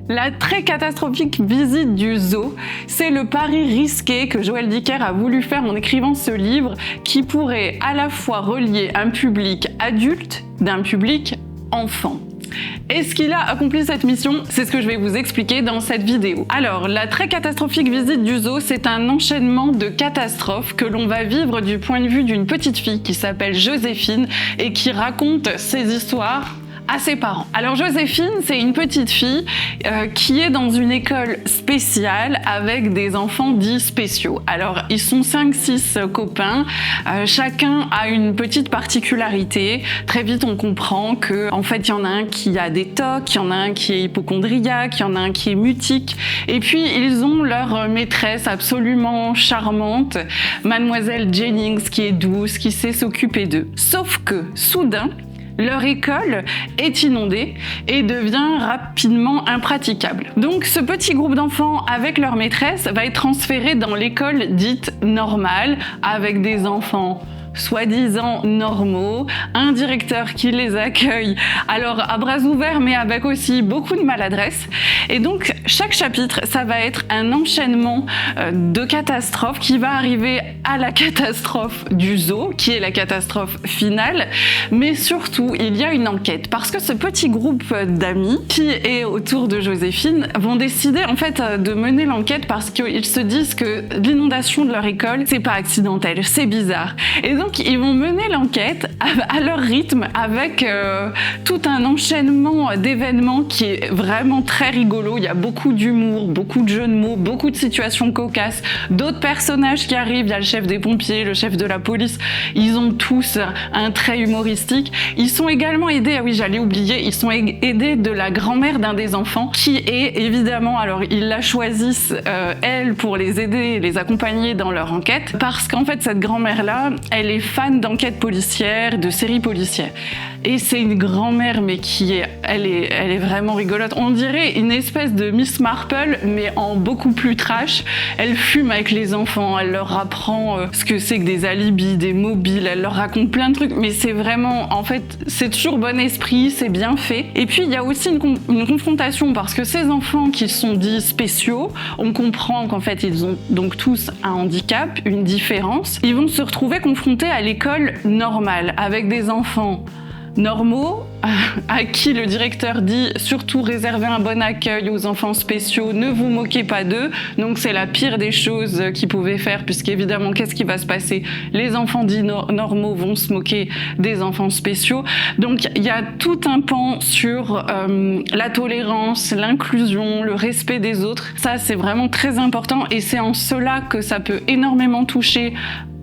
La très catastrophique visite du zoo, c'est le pari risqué que Joël Dicker a voulu faire en écrivant ce livre qui pourrait à la fois relier un public adulte d'un public enfant. Est-ce qu'il a accompli cette mission? C'est ce que je vais vous expliquer dans cette vidéo. Alors, la très catastrophique visite du zoo, c'est un enchaînement de catastrophes que l'on va vivre du point de vue d'une petite fille qui s'appelle Joséphine et qui raconte ses histoires à ses parents. Alors Joséphine, c'est une petite fille qui est dans une école spéciale avec des enfants dits spéciaux. Alors ils sont 5-6 copains, chacun a une petite particularité. Très vite on comprend que en fait il y en a un qui a des TOC, il y en a un qui est hypocondriaque, il y en a un qui est mutique. Et puis ils ont leur maîtresse absolument charmante, Mademoiselle Jennings, qui est douce, qui sait s'occuper d'eux. Sauf que soudain, leur école est inondée et devient rapidement impraticable. Donc ce petit groupe d'enfants avec leur maîtresse va être transféré dans l'école dite normale avec des enfants soi-disant normaux, un directeur qui les accueille alors à bras ouverts mais avec aussi beaucoup de maladresse. Et donc chaque chapitre, ça va être un enchaînement de catastrophes qui va arriver à la catastrophe du zoo, qui est la catastrophe finale, mais surtout il y a une enquête parce que ce petit groupe d'amis qui est autour de Joséphine vont décider en fait de mener l'enquête parce qu'ils se disent que l'inondation de leur école, c'est pas accidentel, c'est bizarre. Et donc ils vont mener l'enquête à leur rythme avec tout un enchaînement d'événements qui est vraiment très rigolo. Il y a beaucoup d'humour, beaucoup de jeux de mots, beaucoup de situations cocasses, d'autres personnages qui arrivent. Il y a le chef des pompiers, le chef de la police. Ils ont tous un trait humoristique. Ils sont également aidés, ah oui j'allais oublier, ils sont aidés de la grand-mère d'un des enfants qui est évidemment, alors ils la choisissent elle pour les aider, les accompagner dans leur enquête parce qu'en fait cette grand-mère-là, elle est fan d'enquêtes policières, de séries policières. Et c'est une grand-mère, mais elle est vraiment rigolote. On dirait une espèce de Miss Marple, mais en beaucoup plus trash. Elle fume avec les enfants, elle leur apprend ce que c'est que des alibis, des mobiles, elle leur raconte plein de trucs, mais c'est vraiment, en fait, c'est toujours bon esprit, c'est bien fait. Et puis, il y a aussi une confrontation, parce que ces enfants qui sont dits spéciaux, on comprend qu'en fait, ils ont donc tous un handicap, une différence. Ils vont se retrouver confrontés à l'école normale, avec des enfants normaux, à qui le directeur dit surtout réservez un bon accueil aux enfants spéciaux, ne vous moquez pas d'eux. Donc c'est la pire des choses qu'ils pouvaient faire, puisqu'évidemment qu'est-ce qui va se passer? Les enfants dits normaux vont se moquer des enfants spéciaux. Donc il y a tout un pan sur la tolérance, l'inclusion, le respect des autres. Ça c'est vraiment très important et c'est en cela que ça peut énormément toucher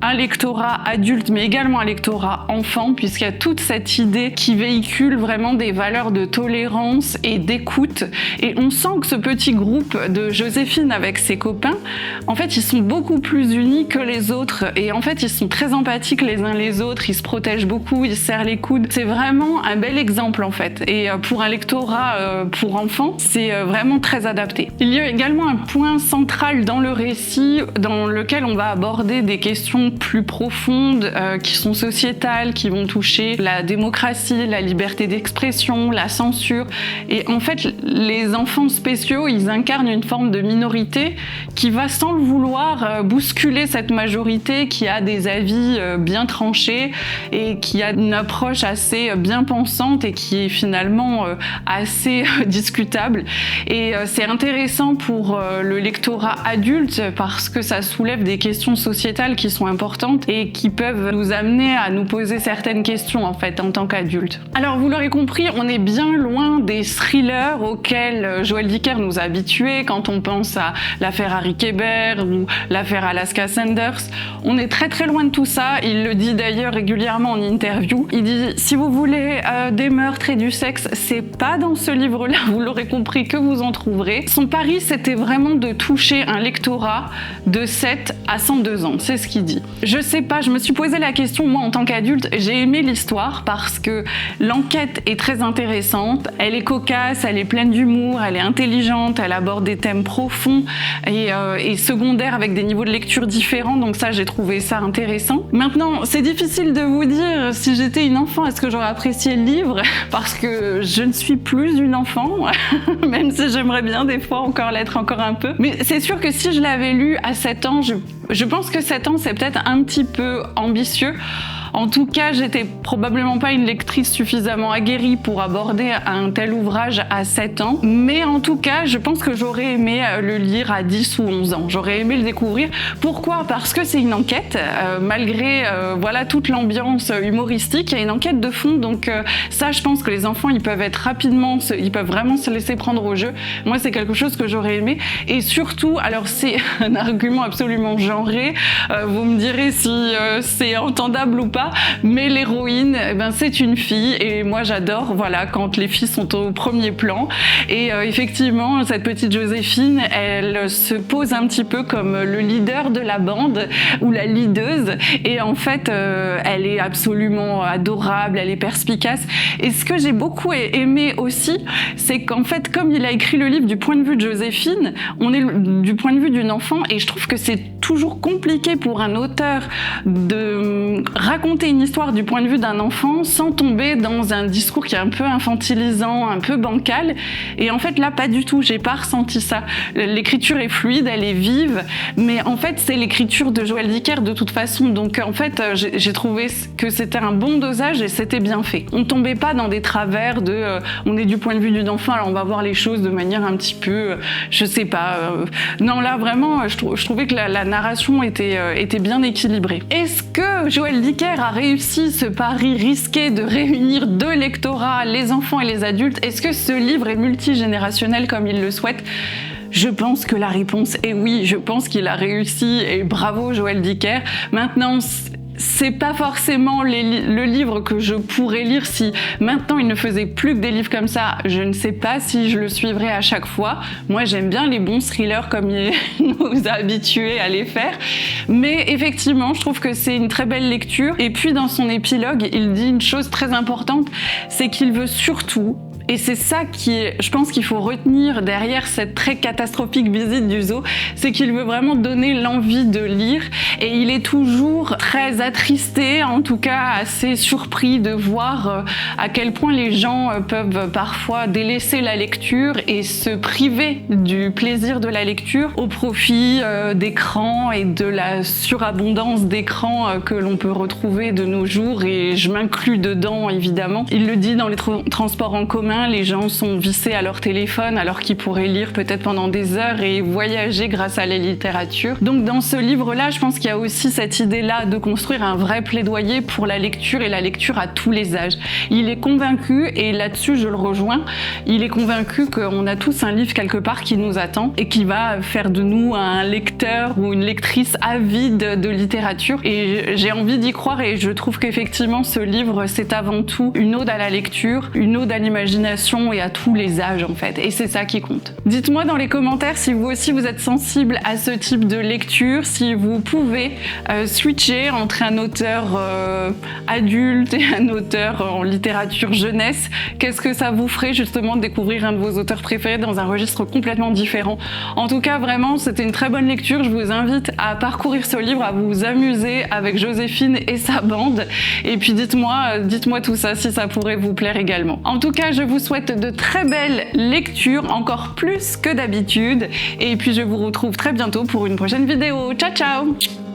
un lectorat adulte, mais également un lectorat enfant, puisqu'il y a toute cette idée qui véhicule vraiment des valeurs de tolérance et d'écoute. Et on sent que ce petit groupe de Joséphine avec ses copains, en fait, ils sont beaucoup plus unis que les autres. Et en fait, ils sont très empathiques les uns les autres, ils se protègent beaucoup, ils se serrent les coudes. C'est vraiment un bel exemple, en fait. Et pour un lectorat pour enfants, c'est vraiment très adapté. Il y a également un point central dans le récit, dans lequel on va aborder des questions plus profondes, qui sont sociétales, qui vont toucher la démocratie, la liberté d'expression, la censure. Et en fait, les enfants spéciaux, ils incarnent une forme de minorité qui va, sans le vouloir, bousculer cette majorité qui a des avis bien tranchés et qui a une approche assez bien pensante et qui est finalement assez discutable. Et c'est intéressant pour le lectorat adulte parce que ça soulève des questions sociétales qui sont importantes et qui peuvent nous amener à nous poser certaines questions en fait en tant qu'adultes. Alors vous l'aurez compris, on est bien loin des thrillers auxquels Joël Dicker nous a habitués quand on pense à l'affaire Harry Kéber ou l'affaire Alaska Sanders. On est très très loin de tout ça, il le dit d'ailleurs régulièrement en interview. Il dit si vous voulez des meurtres et du sexe, c'est pas dans ce livre-là, vous l'aurez compris, que vous en trouverez. Son pari c'était vraiment de toucher un lectorat de 7 à 102 ans, c'est ce qu'il dit. Je sais pas, je me suis posé la question, moi en tant qu'adulte, j'ai aimé l'histoire parce que l'enquête est très intéressante, elle est cocasse, elle est pleine d'humour, elle est intelligente, elle aborde des thèmes profonds et secondaires avec des niveaux de lecture différents, donc ça j'ai trouvé ça intéressant. Maintenant, c'est difficile de vous dire si j'étais une enfant, est-ce que j'aurais apprécié le livre, parce que je ne suis plus une enfant, même si j'aimerais bien des fois encore l'être encore un peu. Mais c'est sûr que si je l'avais lu à 7 ans, je pense que 7 ans c'est peut-être un petit peu ambitieux. En tout cas, j'étais probablement pas une lectrice suffisamment aguerrie pour aborder un tel ouvrage à 7 ans. Mais en tout cas, je pense que j'aurais aimé le lire à 10 ou 11 ans. J'aurais aimé le découvrir. Pourquoi ? Parce que c'est une enquête. Malgré voilà, toute l'ambiance humoristique, il y a une enquête de fond. Donc ça, je pense que les enfants, ils peuvent vraiment se laisser prendre au jeu. Moi, c'est quelque chose que j'aurais aimé. Et surtout, alors c'est un argument absolument genré. Vous me direz si c'est entendable ou pas. Mais l'héroïne, eh ben, c'est une fille et moi j'adore voilà, quand les filles sont au premier plan. Et effectivement, cette petite Joséphine, elle se pose un petit peu comme le leader de la bande ou la leaduse. Et en fait, elle est absolument adorable, elle est perspicace. Et ce que j'ai beaucoup aimé aussi, c'est qu'en fait, comme il a écrit le livre du point de vue de Joséphine, on est du point de vue d'une enfant et je trouve que c'est toujours compliqué pour un auteur de raconter une histoire du point de vue d'un enfant sans tomber dans un discours qui est un peu infantilisant, un peu bancal. Et en fait, là, pas du tout. J'ai pas ressenti ça. L'écriture est fluide, elle est vive, mais en fait, c'est l'écriture de Joël Dicker de toute façon. Donc, en fait, j'ai trouvé que c'était un bon dosage et c'était bien fait. On tombait pas dans des travers de on est du point de vue d'une enfant, alors on va voir les choses de manière un petit peu, je sais pas. Non, là, vraiment, je trouvais que la narration était bien équilibrée. Est-ce que Joël Dicker a réussi ce pari risqué de réunir deux lectorats, les enfants et les adultes? Est-ce que ce livre est multigénérationnel comme il le souhaite? Je pense que la réponse est oui, je pense qu'il a réussi et bravo Joël Dicker. Maintenant, c'est pas forcément le livre que je pourrais lire si maintenant il ne faisait plus que des livres comme ça. Je ne sais pas si je le suivrais à chaque fois. Moi, j'aime bien les bons thrillers comme il nous a habitués à les faire. Mais effectivement, je trouve que c'est une très belle lecture. Et puis, dans son épilogue, il dit une chose très importante, c'est qu'il veut surtout, et c'est ça je pense qu'il faut retenir derrière cette très catastrophique visite du zoo, c'est qu'il veut vraiment donner l'envie de lire et il est toujours très attristé, en tout cas assez surpris de voir à quel point les gens peuvent parfois délaisser la lecture et se priver du plaisir de la lecture au profit d'écrans et de la surabondance d'écrans que l'on peut retrouver de nos jours, et je m'inclus dedans évidemment. Il le dit dans les transports en commun, les gens sont vissés à leur téléphone alors qu'ils pourraient lire peut-être pendant des heures et voyager grâce à la littérature. Donc dans ce livre-là, je pense qu'il y a aussi cette idée-là de construire un vrai plaidoyer pour la lecture et la lecture à tous les âges. Il est convaincu, et là-dessus je le rejoins, il est convaincu qu'on a tous un livre quelque part qui nous attend et qui va faire de nous un lecteur ou une lectrice avide de littérature. Et j'ai envie d'y croire et je trouve qu'effectivement ce livre c'est avant tout une ode à la lecture, une ode à l'imagination et à tous les âges en fait, et c'est ça qui compte. Dites-moi dans les commentaires si vous aussi vous êtes sensible à ce type de lecture, si vous pouvez switcher entre un auteur adulte et un auteur en littérature jeunesse. Qu'est-ce que ça vous ferait justement de découvrir un de vos auteurs préférés dans un registre complètement différent? En tout cas, vraiment, c'était une très bonne lecture. Je vous invite à parcourir ce livre, à vous amuser avec Joséphine et sa bande, et puis dites-moi tout ça si ça pourrait vous plaire également. En tout cas, je vous souhaite de très belles lectures, encore plus que d'habitude. Et puis je vous retrouve très bientôt pour une prochaine vidéo. Ciao ciao!